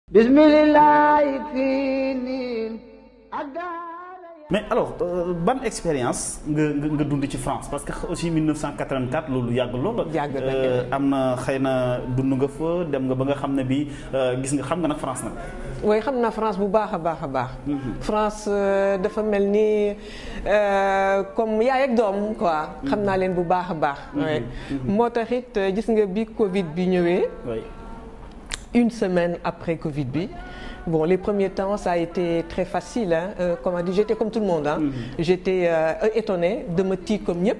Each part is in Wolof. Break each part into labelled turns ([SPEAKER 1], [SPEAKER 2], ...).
[SPEAKER 1] Bismillah.
[SPEAKER 2] Mais alors ban expérience nga dund ci France parce que aussi 1984 loolu yàgg lool. am na xëy na dund nga fa dem nga ba nga xam ne bi gis nga xam nga nag France nag.
[SPEAKER 3] oui xam naa France bu baax a baax a baax. France dafa mel ni comme yaay ak doom quoi. xam naa leen bu baax a baax. moo tax it gis nga bi Covid bi ñëwee. Une semaine après Covid bi. Bon, les premiers temps, ça a été très facile. Comment dire, j'étais comme tout le monde. J'étais étonnée de me tirer comme ñëpp.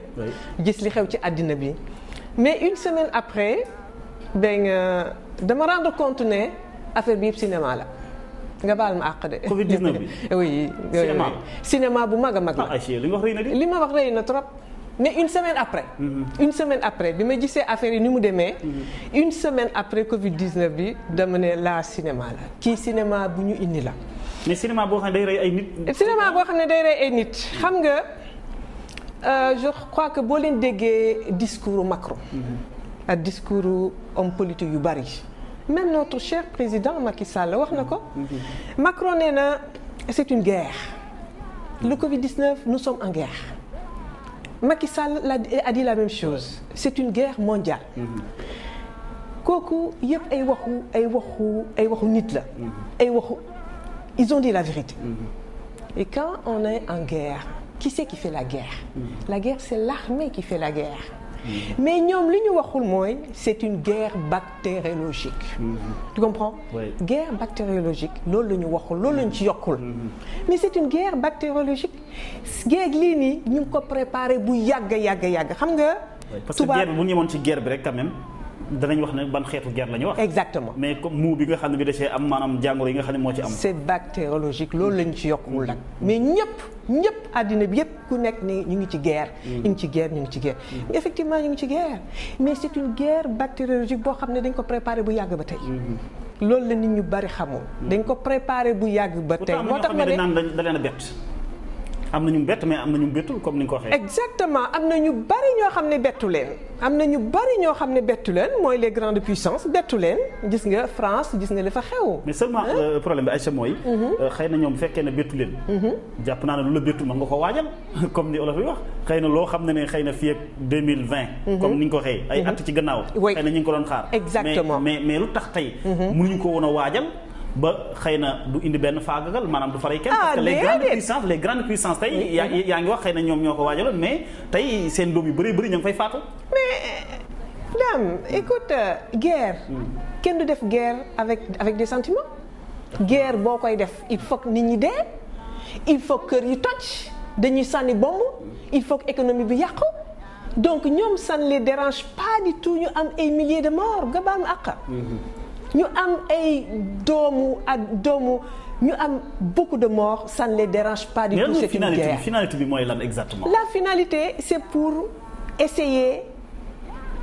[SPEAKER 3] gis li xew ci àddina bi. Mais une semaine après, dama rendre compte ne affaire bi yëpp cinéma la. nga baal ma àq de.
[SPEAKER 2] Covid-19 bi.
[SPEAKER 3] oui. cinéma bu mag a mag la.
[SPEAKER 2] li nga wax rëy na di.
[SPEAKER 3] li ma wax rëy na trop. mais une semaine après. une semaine après bi ma gisee affaire yi ni mu demee. une semaine après Covid-19 bi dama ne la cinéma la kii cinéma bu ñu indi la.
[SPEAKER 2] mais cinéma boo xam ne day rey ay nit.
[SPEAKER 3] cinéma boo xam ne day rey ay nit xam nga je crois que boo leen déggee discours Macron. ak discours homme politique yu bari. même notre cher président Macky Sall wax na ko. Macron nee na c'est une guerre. le Covid-19 nous sommes en guerre. Macky Sall a dit la même chose c'est une guerre mondiale. kooku yëpp ay waxu nit la. ay waxu ils ont dit la vérité. et quand on est en guerre qui c'est qui fait la guerre. la guerre c'est l'armée qui fait la guerre. mais ñoom li ñu waxul mooy c'est une guerre bactériologique. tu comprends.
[SPEAKER 2] Oui.
[SPEAKER 3] guerre bactériologique loolu la ñu waxul loolu la ñu ci yokkul. mais c'est une guerre bactériologique guerre lii nii ñu ngi ko préparé bu yàgg xam nga.
[SPEAKER 2] parce que guerre bi bu ñu yemoon ci guerre bi rek quand même danañ wax ne ban xeetu guerre la ñu wax.
[SPEAKER 3] exactement
[SPEAKER 2] mais comme muu bi nga xam ne bi da cee am maanaam jàngoro yi nga xam ne moo ci am.
[SPEAKER 3] c'est bactériologique loolu la ñu ci yokkul nag. mais ñëpp àddina bi yëpp ku nekk ni ñu ngi ci guerre. ñu ngi ci guerre. effectivement ñu ngi ci guerre mais c'est une guerre bactériologique boo xam ne dañ ko préparé bu yàgg ba tey. loolu la nit ñu bari xamul. dañ ko préparé bu yàgg ba tey. moo tax ma ne
[SPEAKER 2] da leen a bett. am na ñu bett mais am na ñu bettul comme ni nga ko waxee.
[SPEAKER 3] exactement am na ñu bari ñoo xam ne bettu leen. mooy les grandes puissances bettu leen gis nga France gis nga li fa xew.
[SPEAKER 2] mais seulement problème bi Aïcha mooy. xëy na ñoom bu fekkee ne bettu leen. jàpp naa ne lu la bettul mën nga ko waajal comme ni olof yi wax xëy na loo xam ne xëy na fii ak 2020. comme ni nga ko waxee ay at ci gannaaw. xëy na ñu ngi ko doon xaar.
[SPEAKER 3] exactement
[SPEAKER 2] mais lu tax tey. mënuñu ko woon a waajal. ba xëy na du indi benn faagagal maanaam du faray kenn. parce que les grandes puissances tey yaa ngi wax xëy na ñoom ñoo ko waajaloon mais tey seen doom yu bëri ña ngi fay faatu.
[SPEAKER 3] mais dame écoute guerre. kenn du def guerre avec des sentiments. guerre boo koy def il faut que nit ñi dee il faut que kër yi toj dañuy sànni bombe il faut que économie bi yàqu donc ñoom ça ne les dérange pas du tout ñu am ay milliers de morts nga baal ma àq. ñu am ay doomu ñu am beaucoup de morts ça ne les dérange pas du tout. C'est une guerre.
[SPEAKER 2] finalité bi mooy lan exactement.
[SPEAKER 3] la finalité c'est pour essayer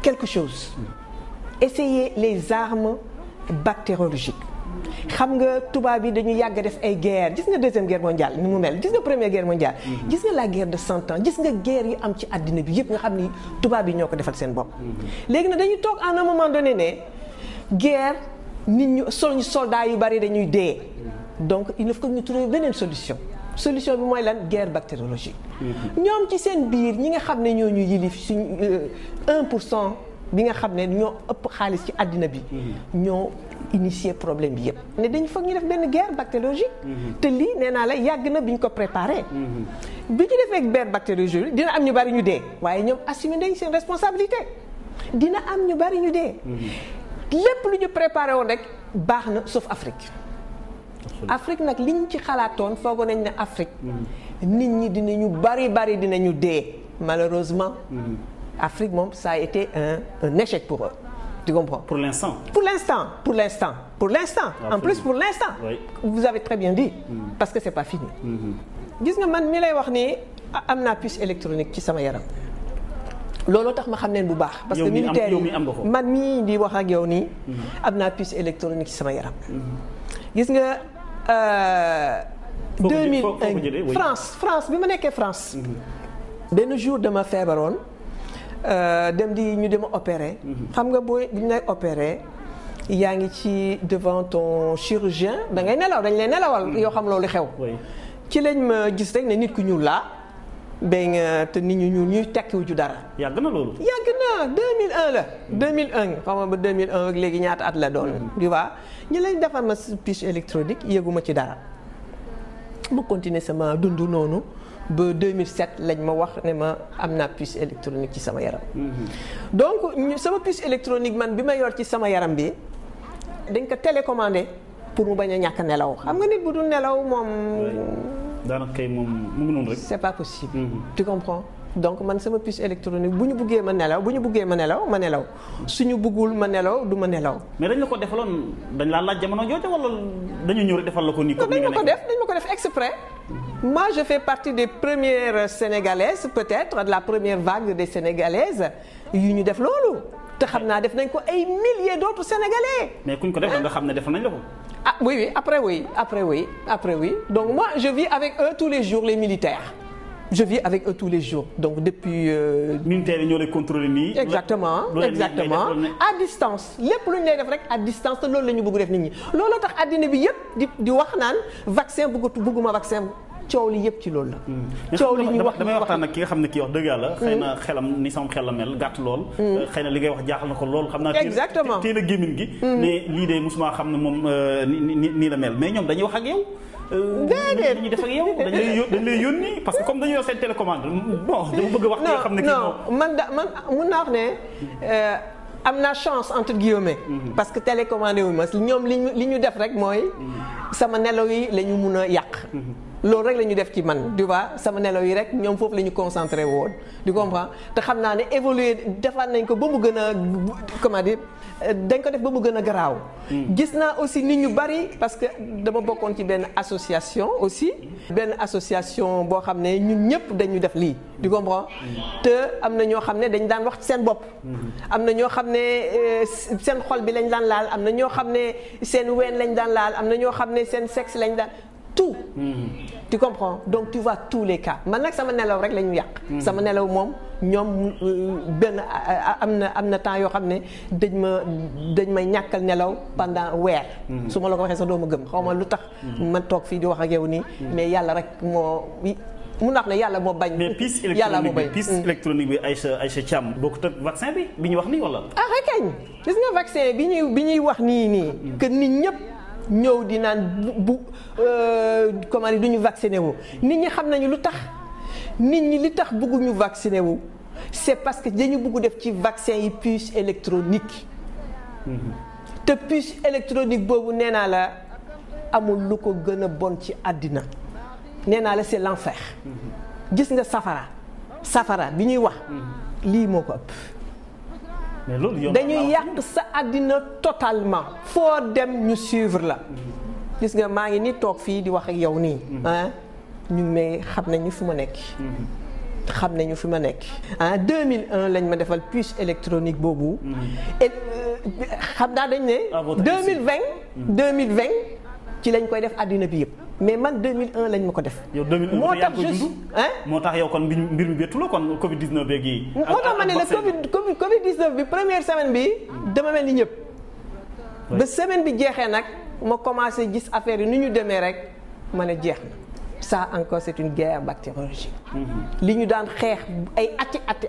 [SPEAKER 3] quelque chose. essayer les armes bactériologiques. xam nga tubaab yi dañu yàgg def ay guerre gis nga deuxième guerre mondiale ni mu mel gis nga première guerre mondiale. gis nga la guerre de 100 ans gis nga guerre yi am ci àddina bi yëpp nga xam ni tubaab yi ñoo ko defal seen bopp. léegi nag dañuy toog à un moment donné ne guerre. nit ñu soldats yu bari dañuy dee donc il faut que ñu trouver beneen solution bi mooy lan guerre bactériologique. ñoom ci seen biir ñi nga xam ne ñoo ñu yilif suñ 1% bi nga xam ne ñoo ëpp xaalis ci àddina bi. ñoo initier problème bi yëpp ne dañu foog ñu def benn guerre bactériologique. te lii nee naa la yàgg na bi ñu ko préparé. bi ñu defee guerre bactériologique dina am ñu bari ñu dee waaye ñoom assumer nañ seen responsabilité dina am ñu bari ñu dee. lépp lu ñu préparé woon rek baax na sauf Afrique. Afrique nag li ñu ci xalaatoon foogoon nañ ne Afrique. nit ñi dinañu bari dinañu dee malheureusement. Afrique moom ça a été un échec pour eux. tu comprends.
[SPEAKER 2] pour l'instant.
[SPEAKER 3] en plus pour l'instant.
[SPEAKER 2] Oui.
[SPEAKER 3] vous avez très bien dit. parce que c'est pas fini. gis nga man mi lay wax ni am naa puce électronique ci sama yaram. looloo tax ma xam leen bu baax. parce que militaire yi man mii di wax ak yow nii. am naa puce électronique ci sama yaram. gis nga. 2000 France bi ma nekkee France. benn jour dama feebaroon dem di ñu dem opérer. xam nga bu ñu lay opérer yaa ngi ci devant ton chirurgien da ngay nelaw dañ lay nelawal yoo xam loolu xew. ci lañ ma gis rek ne nit ku ñuul laa ba nga te nit ñu ñuul ñuy tekkiwu ju dara.
[SPEAKER 2] yàgg na loolu.
[SPEAKER 3] yàgg na 2001 la. 2001 xam nga ba 2001 ak léegi ñaata at la doon. tu vois ñu lañ defar ma puce électronique yëguma ci dara ma continuer sama dund noonu ba 2007 lañ ma wax ne ma am naa puce électronique ci sama yaram. donc sama puce électronique man bi ma yor ci sama yaram bi dañ ko télécommandé pour mu bañ a ñàkk nelaw xam nga nit bu dul nelaw moom.
[SPEAKER 2] daanaka kay moom mu ngi noonu rek.
[SPEAKER 3] c'est pas possible. Tu comprends donc man sama puce électronique bu ñu buggee ma nelaw ma nelaw suñu buggul ma nelaw du ma nelaw.
[SPEAKER 2] mais dañ la ko defaloon dañ laa laaj jamono jooju wala dañu ñëw rek defal la ko nii.
[SPEAKER 3] dañ ma ko def exprès. moi je fais partie des premières sénégalaises peut-être de la première vague des sénégalaises yu ñu def loolu te xam naa def nañ ko ay milliers d'autres sénégalais.
[SPEAKER 2] mais kuñ ko def nga xam ne defal nañ la ko.
[SPEAKER 3] Ah oui, après oui. Donc moi, je vis avec eux tous les jours, les militaires. Je vis avec eux tous les jours. Donc depuis...
[SPEAKER 2] militaires yi ñoo lay contrôler nii.
[SPEAKER 3] Exactement. À distance. lépp lu ñu lay def rek à distance te loolu la ñu bëgg def nit ñi. loolu tax àddina bi yëpp di wax naan vaccin bëgguma vaccin coow li yëpp ci loolu la. coow li ñuy wax
[SPEAKER 2] damay waxtaan ak ki nga xam ne kii wax dëgg yàlla. xëy na xelam ni sama xel la mel gàtt lool. xëy na li ngay wax jaaxal na ko lool. xam naa
[SPEAKER 3] exactement
[SPEAKER 2] teel a gémmiñ gi. ne lii de mosuma xam ne moom nii la mel mais ñoom dañuy wax ak yow.
[SPEAKER 3] déedéet
[SPEAKER 2] dañuy def ak yow dañ lay yónni parce que comme dañu yor seen télécommande bon dama bëgg wax. nga xam ne kii
[SPEAKER 3] man mun naa wax ne. am naa chance entre guillemets. parce que télécommandé wu ma ñoom li ñu def rek mooy. sama nelaw yi la ñu mun a yàq. loolu rek la ñu def ci man tu vois sama nelaw yi rek ñoom foofu la ñu concentré woon tu comprends te xam naa ne évoluer defaat nañ ko ba mu gën a comment dire dañ ko def ba mu gën a garaaw. gis naa aussi nit ñu bari parce que dama bokkoon ci benn association aussi. benn association boo xam ne ñun ñëpp dañu def lii tu comprends te am na ñoo xam ne dañ daan wax ci seen bopp. am na ñoo xam ne seen xol bi lañ daan laal am na ñoo xam ne seen ween lañ daan laal am na ñoo xam ne seen sexe lañ daan. tout tu comprends donc tu vois tous les cas man nag sama nelaw rek la ñu yàq. sama nelaw moom ñoom benn am na temps yoo xam ne dañ may ñàkkal nelaw pendant weer. su ma la ko waxee sax doo ma gëm xaw ma lu tax. man toog fii di wax ak yow nii. mais yàlla rek moo mun naa wax ne yàlla moo bañ.
[SPEAKER 2] mais puce électronique bi Aïcha Thiam bokkut ak vaccin bi ñu wax nii wala.
[SPEAKER 3] ah kañ gis nga vaccin bi ñuy wax nii que nit ñëpp. ñëw di naan comment dire du ñu vacciné wu nit ñi xam nañu lu tax nit ñi li tax bëgguñu vacciné wu c'est parce que dañu bëgg def ci vaccin yi puce électronique te puce électronique boobu nee naa la amul lu ko gën a bon ci àddina nee naa la c'est l'enfer gis nga safara bi ñuy wax lii moo ko ëpp dañuy yàq sa àddina totalement foo dem ñu suivre la gis nga maa ngi ni toog fii di wax ak yow nii ñu may xam nañu fi ma nekk xam nañu fi ma nekk 2001 lañ ma defal puce électronique boobu et xam naa dañ ne 2020 ci lañ koy def àddina bi yëpp mais man 2001 lañ ma ko def.
[SPEAKER 2] yow 2001
[SPEAKER 3] moo tax juste
[SPEAKER 2] moo tax yow kon mbir mi bettu la kon Covid 19 beeg yi.
[SPEAKER 3] moo tax ma ne la Covid 19 bi première semaine bi dama mel ni ñëpp. ba semaine bi jeexee nag ma commencé gis affaire yi ni ñu demee rek ma ne jeex na ça encore c'est une guerre bactériologique. li ñu daan xeex ay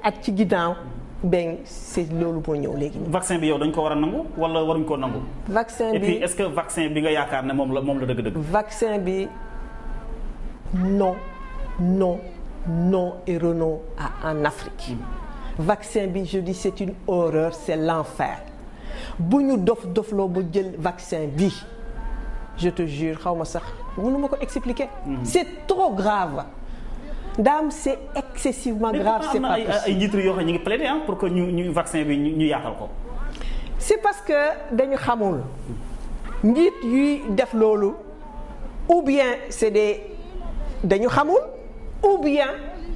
[SPEAKER 3] at ci ginnaaw. ben c'est loolu moo ñëw léegi.
[SPEAKER 2] vaccin bi yow dañ ko war a nangu wala waruñ koo nangu.
[SPEAKER 3] vaccin bi
[SPEAKER 2] et puis est-ce que vaccin bi nga yaakaar ne moom la dëgg-dëgg.
[SPEAKER 3] vaccin bi non et non en Afrique. vaccin bi je dis c'est une horreur c'est l'enfer bu ñu dofloo ba jël vaccin bi je te jure xaw ma sax mënu ma ko expliquer. c'est trop grave. Dame, c'est excessivement grave. C'est pas possible.
[SPEAKER 2] ay njiitu yoo xam ñu ngi plaider pour que ñu vaccin bi ñu yaatal ko.
[SPEAKER 3] c'est parce que dañu xamul njiit yuy def loolu ou bien c'est dañu xamul ou bien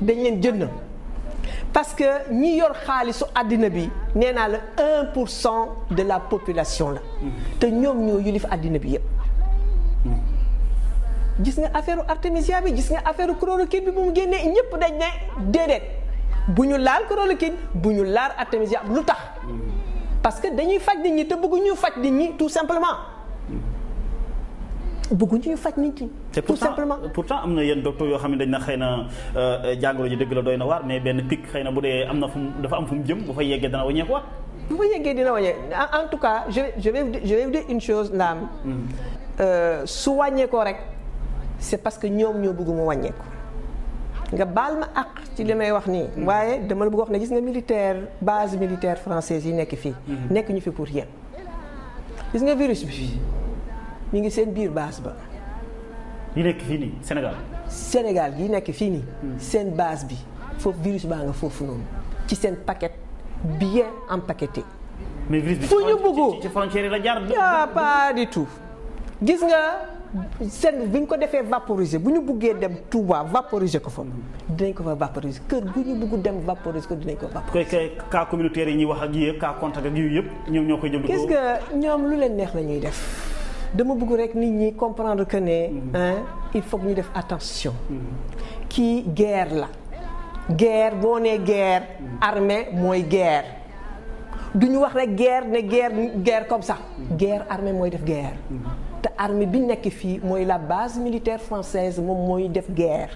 [SPEAKER 3] dañ leen jënd parce que ñi yor xaalisu àddina bi nee naa la 1% de la population la te ñoom ñoo yilif àddina bi yépp. gis nga affaire artémisia bi gis nga affaire chloroquine bi bu mu génnee ñëpp dañ ne déedéet bu ñu laal chloroquine bu ñu laal artémisia lu tax parce que dañuy faj nit ñi te bëgguñu faj nit ñi tout simplement bëgguñu faj nit ñi. tout simplement
[SPEAKER 2] pourtant am na yenn docteur yoo xam ne dañ na xëy na jàngoro ji dëgg la doy na waar mais benn pic xëy na bu dee am na fu mu dafa am fu mu jëm bu fa yeggee dana wàññeeku waat.
[SPEAKER 3] bu fa yeggee dina wàññeeku en tout cas je vais vous dire une chose Ndam. su wàññeekoo rek c'est parce que ñoom ñoo bëgg mu wàññeeku. nga baal ma àq ci li may wax nii. waaye dama la bëgg wax ne gis nga base militaire française yi nekk fii. nekk ñu fi pour rien. gis nga virus bi mi ngi seen biir base ba.
[SPEAKER 2] yi nekk fii nii Sénégal.
[SPEAKER 3] Sénégal yi nekk fii nii. seen base bi foofu virus baa nga foofu noonu ci seen paquet bien empaqueté.
[SPEAKER 2] mais virus bi
[SPEAKER 3] fu ñu bëgg
[SPEAKER 2] ci frontière yi la jaar.
[SPEAKER 3] pas du tout. gis nga seen bi ñu ko defee vaporiser bu ñu buggee dem Touba vaporiser ko fa dinañ ko fa vaporiser kër gu ñu bugg dem vaporiser ko dinañ ko vaporiser.
[SPEAKER 2] cas communautaire yi ñuy wax ak yii yëpp cas contact ak yii yëpp ñoom ñoo koy jëm.
[SPEAKER 3] gis nga ñoom lu leen neex la ñuy def dama bëgg rek nit ñi comprendre que ne il faut que ñu def attention. kii guerre la. guerre boo nee guerre. armée mooy guerre. du ñu wax rek guerre ne guerre comme ça. guerre armée mooy def guerre. te armée bi nekk fii mooy la base militaire française moom mooy def guerre.